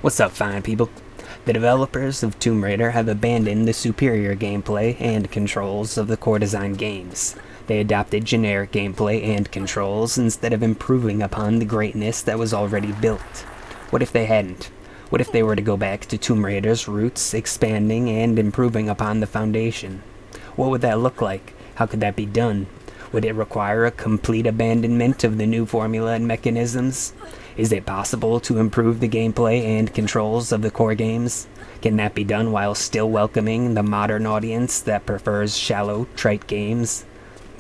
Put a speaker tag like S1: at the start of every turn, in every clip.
S1: What's up, fine people? The developers of Tomb Raider have abandoned the superior gameplay and controls of the core design games. They adopted generic gameplay and controls instead of improving upon the greatness that was already built. What if they hadn't? What if they were to go back to Tomb Raider's roots, expanding and improving upon the foundation? What would that look like? How could that be done? Would it require a complete abandonment of the new formula and mechanisms? Is it possible to improve the gameplay and controls of the core games? Can that be done while still welcoming the modern audience that prefers shallow, trite games?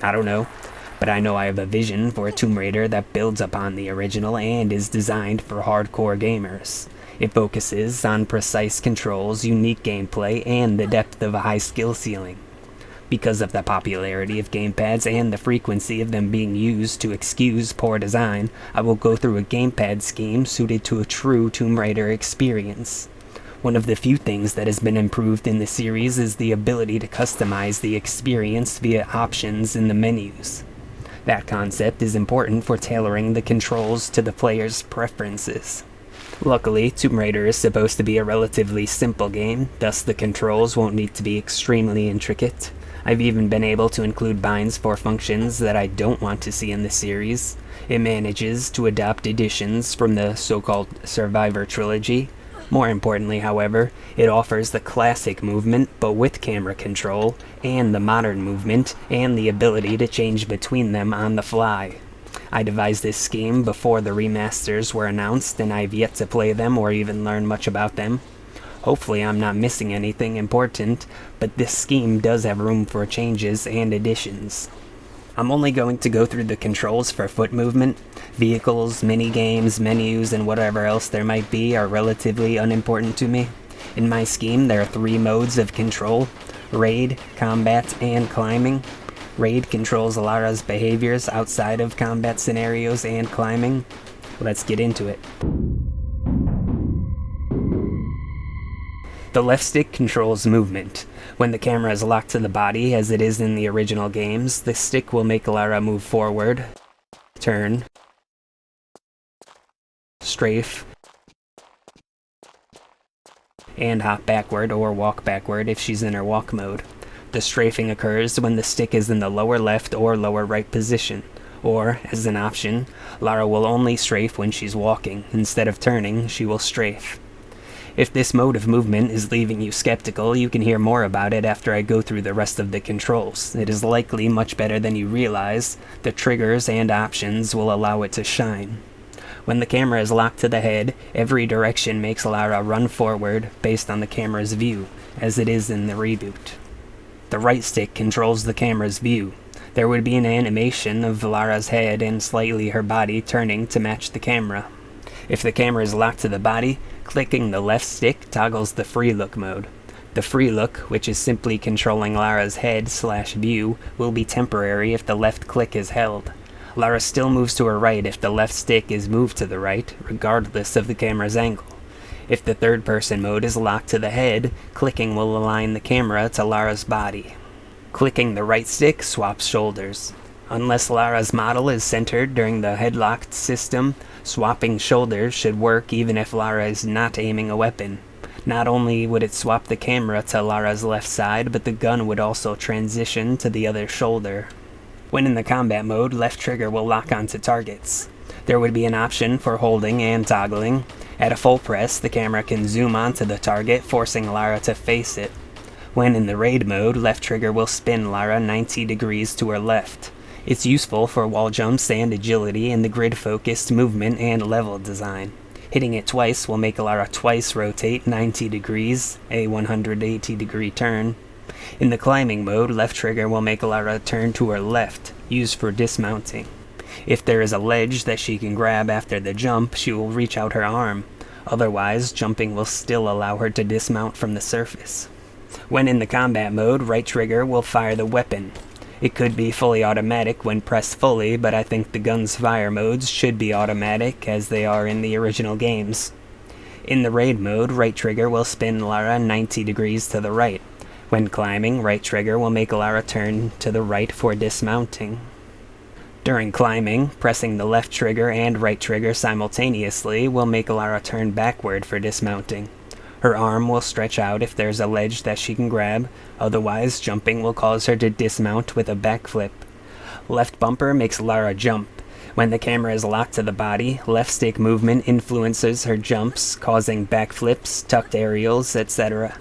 S1: I don't know, but I know I have a vision for a Tomb Raider that builds upon the original and is designed for hardcore gamers. It focuses on precise controls, unique gameplay, and the depth of a high skill ceiling. Because of the popularity of gamepads and the frequency of them being used to excuse poor design, I will go through a gamepad scheme suited to a true Tomb Raider experience. One of the few things that has been improved in the series is the ability to customize the experience via options in the menus. That concept is important for tailoring the controls to the player's preferences. Luckily, Tomb Raider is supposed to be a relatively simple game, thus the controls won't need to be extremely intricate. I've even been able to include binds for functions that I don't want to see in the series. It manages to adopt additions from the so-called Survivor trilogy. More importantly, however, it offers the classic movement, but with camera control, and the modern movement, and the ability to change between them on the fly. I devised this scheme before the remasters were announced, and I've yet to play them or even learn much about them. Hopefully I'm not missing anything important, but this scheme does have room for changes and additions. I'm only going to go through the controls for foot movement. Vehicles, minigames, menus, and whatever else there might be are relatively unimportant to me. In my scheme, there are 3 modes of control: raid, combat, and climbing. Raid controls Lara's behaviors outside of combat scenarios and climbing. Let's get into it. The left stick controls movement. When the camera is locked to the body, as it is in the original games, the stick will make Lara move forward, turn, strafe, and hop backward or walk backward if she's in her walk mode. The strafing occurs when the stick is in the lower left or lower right position, or, as an option, Lara will only strafe when she's walking. Instead of turning, she will strafe. If this mode of movement is leaving you skeptical, you can hear more about it after I go through the rest of the controls. It is likely much better than you realize. The triggers and options will allow it to shine. When the camera is locked to the head, every direction makes Lara run forward based on the camera's view, as it is in the reboot. The right stick controls the camera's view. There would be an animation of Lara's head and slightly her body turning to match the camera. If the camera is locked to the body, clicking the left stick toggles the free look mode. The free look, which is simply controlling Lara's head/view, will be temporary if the left click is held. Lara still moves to her right if the left stick is moved to the right, regardless of the camera's angle. If the third person mode is locked to the head, clicking will align the camera to Lara's body. Clicking the right stick swaps shoulders. Unless Lara's model is centered during the headlocked system, swapping shoulders should work even if Lara is not aiming a weapon. Not only would it swap the camera to Lara's left side, but the gun would also transition to the other shoulder. When in the combat mode, left trigger will lock onto targets. There would be an option for holding and toggling. At a full press, the camera can zoom onto the target, forcing Lara to face it. When in the raid mode, left trigger will spin Lara 90 degrees to her left. It's useful for wall jumps and agility in the grid-focused movement and level design. Hitting it twice will make Lara twice rotate 90 degrees, a 180-degree turn. In the climbing mode, left trigger will make Lara turn to her left, used for dismounting. If there is a ledge that she can grab after the jump, she will reach out her arm. Otherwise, jumping will still allow her to dismount from the surface. When in the combat mode, right trigger will fire the weapon. It could be fully automatic when pressed fully, but I think the gun's fire modes should be automatic as they are in the original games. In the raid mode, right trigger will spin Lara 90 degrees to the right. When climbing, right trigger will make Lara turn to the right for dismounting. During climbing, pressing the left trigger and right trigger simultaneously will make Lara turn backward for dismounting. Her arm will stretch out if there's a ledge that she can grab, otherwise jumping will cause her to dismount with a backflip. Left bumper makes Lara jump. When the camera is locked to the body, left stick movement influences her jumps, causing backflips, tucked aerials, etc.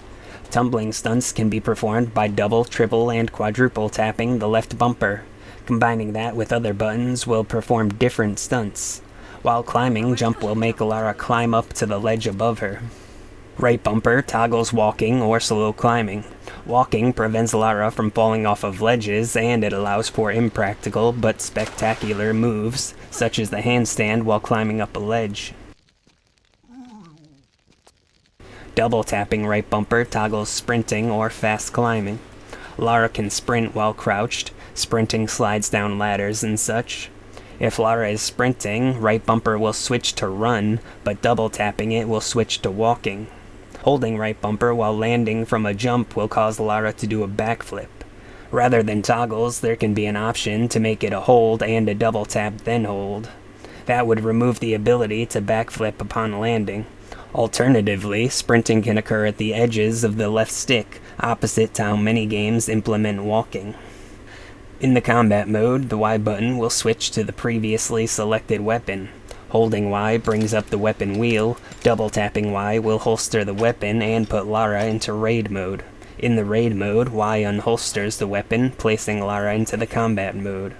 S1: Tumbling stunts can be performed by double, triple, and quadruple tapping the left bumper. Combining that with other buttons will perform different stunts. While climbing, jump will make Lara climb up to the ledge above her. Right bumper toggles walking or slow climbing. Walking prevents Lara from falling off of ledges, and it allows for impractical but spectacular moves, such as the handstand while climbing up a ledge. Double tapping right bumper toggles sprinting or fast climbing. Lara can sprint while crouched. Sprinting slides down ladders and such. If Lara is sprinting, right bumper will switch to run, but double tapping it will switch to walking. Holding right bumper while landing from a jump will cause Lara to do a backflip. Rather than toggles, there can be an option to make it a hold and a double tap then hold. That would remove the ability to backflip upon landing. Alternatively, sprinting can occur at the edges of the left stick, opposite to how many games implement walking. In the combat mode, the Y button will switch to the previously selected weapon. Holding Y brings up the weapon wheel, double tapping Y will holster the weapon and put Lara into raid mode. In the raid mode, Y unholsters the weapon, placing Lara into the combat mode.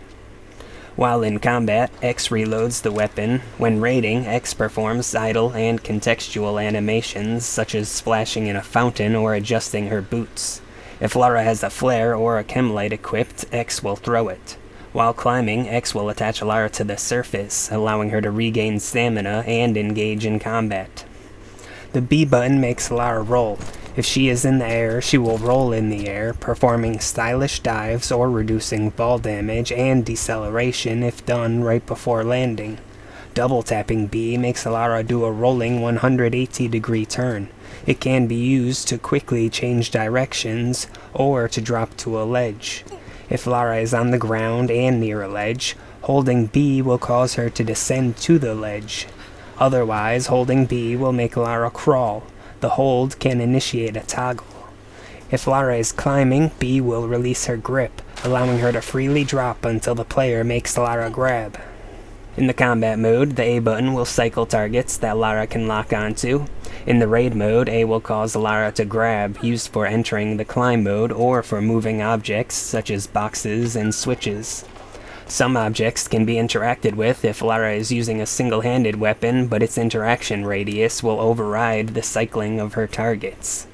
S1: While in combat, X reloads the weapon. When raiding, X performs idle and contextual animations, such as splashing in a fountain or adjusting her boots. If Lara has a flare or a chem light equipped, X will throw it. While climbing, X will attach Lara to the surface, allowing her to regain stamina and engage in combat. The B button makes Lara roll. If she is in the air, she will roll in the air, performing stylish dives or reducing fall damage and deceleration if done right before landing. Double tapping B makes Lara do a rolling 180-degree turn. It can be used to quickly change directions or to drop to a ledge. If Lara is on the ground and near a ledge, holding B will cause her to descend to the ledge. Otherwise, holding B will make Lara crawl. The hold can initiate a toggle. If Lara is climbing, B will release her grip, allowing her to freely drop until the player makes Lara grab. In the combat mode, the A button will cycle targets that Lara can lock onto. In the raid mode, A will cause Lara to grab, used for entering the climb mode or for moving objects such as boxes and switches. Some objects can be interacted with if Lara is using a single-handed weapon, but its interaction radius will override the cycling of her targets.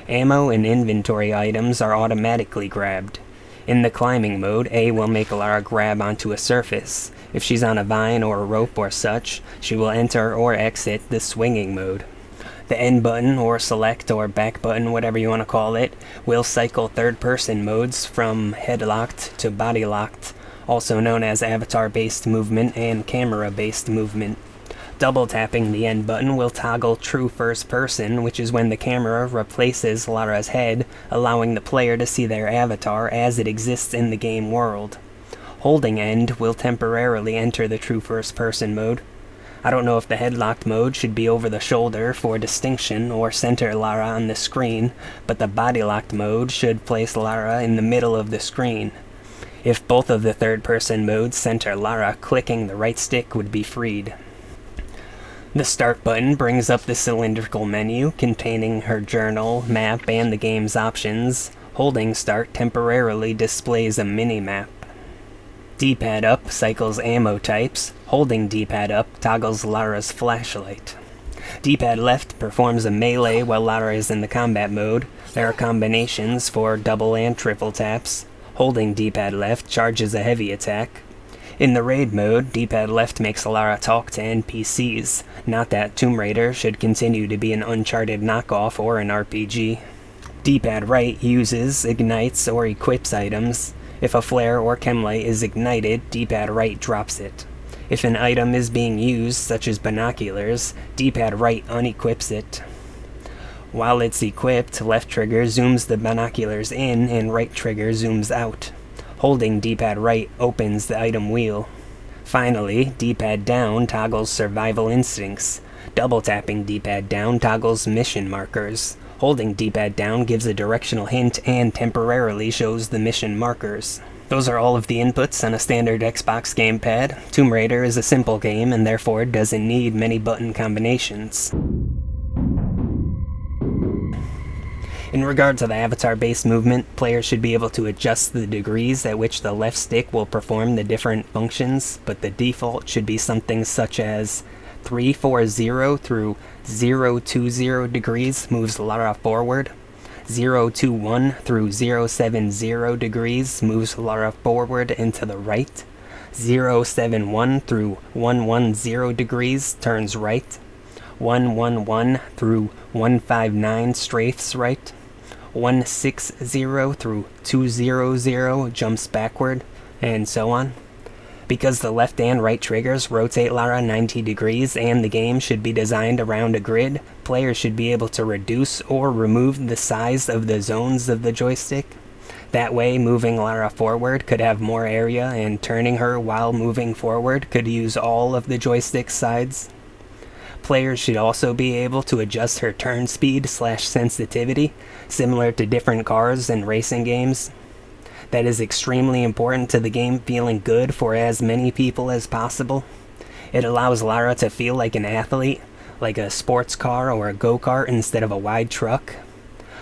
S1: Ammo and inventory items are automatically grabbed. In the climbing mode, A will make Lara grab onto a surface. If she's on a vine or a rope or such, she will enter or exit the swinging mode. The N button, or select or back button, whatever you want to call it, will cycle third-person modes from head-locked to body-locked, also known as avatar-based movement and camera-based movement. Double tapping the N button will toggle true first person, which is when the camera replaces Lara's head, allowing the player to see their avatar as it exists in the game world. Holding End will temporarily enter the true first person mode. I don't know if the headlocked mode should be over the shoulder for distinction or center Lara on the screen, but the body locked mode should place Lara in the middle of the screen. If both of the third person modes center Lara, clicking the right stick would be freed. The Start button brings up the cylindrical menu containing her journal, map, and the game's options. Holding Start temporarily displays a mini-map. D-pad up cycles ammo types. Holding D-pad up toggles Lara's flashlight. D-pad left performs a melee while Lara is in the combat mode. There are combinations for double and triple taps. Holding D-pad left charges a heavy attack. In the raid mode, D-pad left makes Lara talk to NPCs. Not that Tomb Raider should continue to be an Uncharted knockoff or an RPG. D-pad right uses, ignites, or equips items. If a flare or chemlight is ignited, D-pad right drops it. If an item is being used, such as binoculars, D-pad right unequips it. While it's equipped, left trigger zooms the binoculars in and right trigger zooms out. Holding D-pad right opens the item wheel. Finally, D-pad down toggles survival instincts. Double tapping D-pad down toggles mission markers. Holding D-pad down gives a directional hint and temporarily shows the mission markers. Those are all of the inputs on a standard Xbox gamepad. Tomb Raider is a simple game and therefore doesn't need many button combinations. In regard to the avatar-based movement, players should be able to adjust the degrees at which the left stick will perform the different functions, but the default should be something such as 340 through 020 degrees moves Lara forward, 021 through 070 degrees moves Lara forward and to the right, 071 through 110 degrees turns right, 111 through 159 strafes right, 160 through 200 jumps backward, and so on. Because the left and right triggers rotate Lara 90 degrees and the game should be designed around a grid, players should be able to reduce or remove the size of the zones of the joystick. That way, moving Lara forward could have more area, and turning her while moving forward could use all of the joystick sides. Players should also be able to adjust her turn speed / sensitivity, similar to different cars and racing games. That is extremely important to the game feeling good for as many people as possible. It allows Lara to feel like an athlete, like a sports car or a go-kart instead of a wide truck.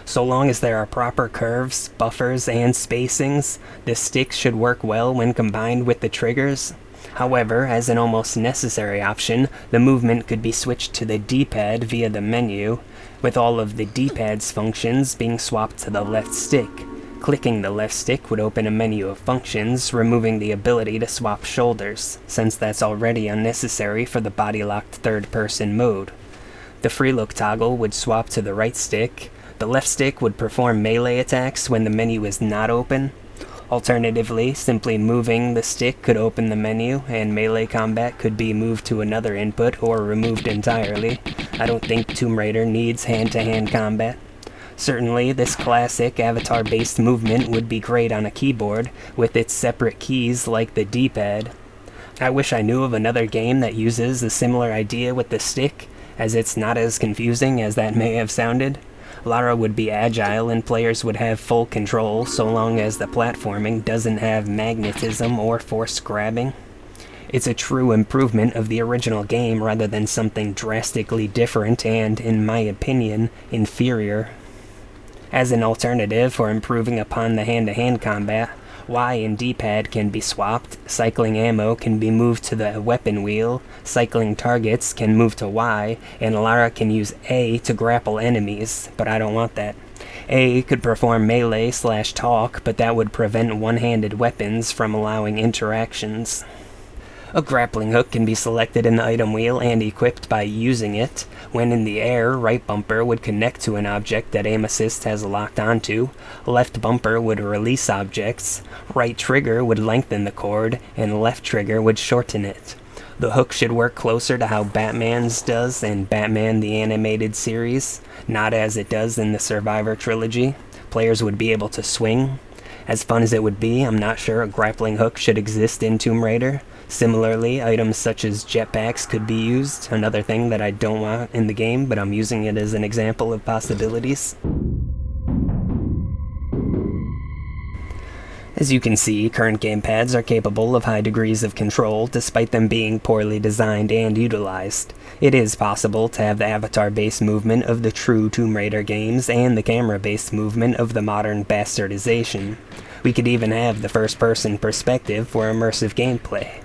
S1: So long as there are proper curves, buffers, and spacings, the stick should work well when combined with the triggers. However, as an almost necessary option, the movement could be switched to the D-pad via the menu, with all of the D-pad's functions being swapped to the left stick. Clicking the left stick would open a menu of functions, removing the ability to swap shoulders, since that's already unnecessary for the body-locked third-person mode. The free look toggle would swap to the right stick. The left stick would perform melee attacks when the menu is not open. Alternatively, simply moving the stick could open the menu, and melee combat could be moved to another input or removed entirely. I don't think Tomb Raider needs hand-to-hand combat. Certainly, this classic avatar-based movement would be great on a keyboard, with its separate keys like the D-pad. I wish I knew of another game that uses a similar idea with the stick, as it's not as confusing as that may have sounded. Lara would be agile and players would have full control so long as the platforming doesn't have magnetism or force grabbing. It's a true improvement of the original game rather than something drastically different and, in my opinion, inferior. As an alternative for improving upon the hand-to-hand combat, Y and D-pad can be swapped, cycling ammo can be moved to the weapon wheel, cycling targets can move to Y, and Lara can use A to grapple enemies, but I don't want that. A could perform melee / talk, but that would prevent one-handed weapons from allowing interactions. A grappling hook can be selected in the item wheel and equipped by using it. When in the air, right bumper would connect to an object that aim assist has locked onto, left bumper would release objects, right trigger would lengthen the cord, and left trigger would shorten it. The hook should work closer to how Batman's does in Batman the Animated Series, not as it does in the Survivor trilogy. Players would be able to swing. As fun as it would be, I'm not sure a grappling hook should exist in Tomb Raider. Similarly, items such as jetpacks could be used, another thing that I don't want in the game, but I'm using it as an example of possibilities. As you can see, current gamepads are capable of high degrees of control, despite them being poorly designed and utilized. It is possible to have the avatar-based movement of the true Tomb Raider games and the camera-based movement of the modern bastardization. We could even have the first-person perspective for immersive gameplay.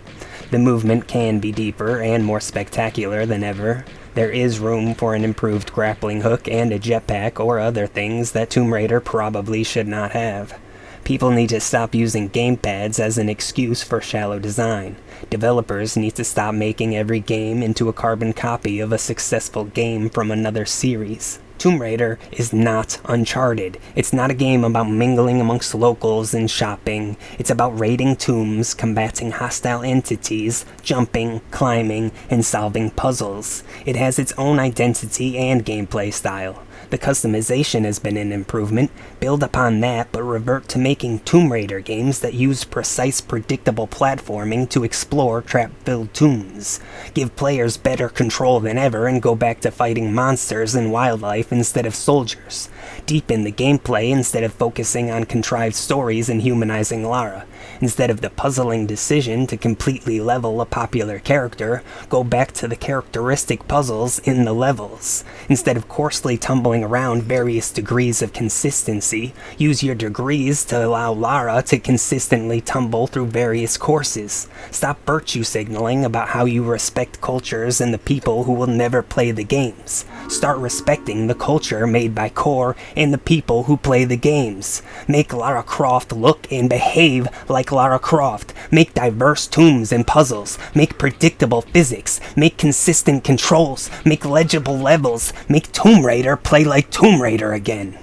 S1: The movement can be deeper and more spectacular than ever. There is room for an improved grappling hook and a jetpack or other things that Tomb Raider probably should not have. People need to stop using gamepads as an excuse for shallow design. Developers need to stop making every game into a carbon copy of a successful game from another series. Tomb Raider is not Uncharted. It's not a game about mingling amongst locals and shopping. It's about raiding tombs, combating hostile entities, jumping, climbing, and solving puzzles. It has its own identity and gameplay style. The customization has been an improvement. Build upon that, but revert to making Tomb Raider games that use precise, predictable platforming to explore trap-filled tombs. Give players better control than ever and go back to fighting monsters and wildlife instead of soldiers. Deepen the gameplay instead of focusing on contrived stories and humanizing Lara. Instead of the puzzling decision to completely level a popular character, go back to the characteristic puzzles in the levels. Instead of coarsely tumbling around various degrees of consistency, use your degrees to allow Lara to consistently tumble through various courses. Stop virtue signaling about how you respect cultures and the people who will never play the games. Start respecting the culture made by Core and the people who play the games. Make Lara Croft look and behave like Lara Croft. Make diverse tombs and puzzles. Make predictable physics. Make consistent controls. Make legible levels. Make Tomb Raider play like Tomb Raider again.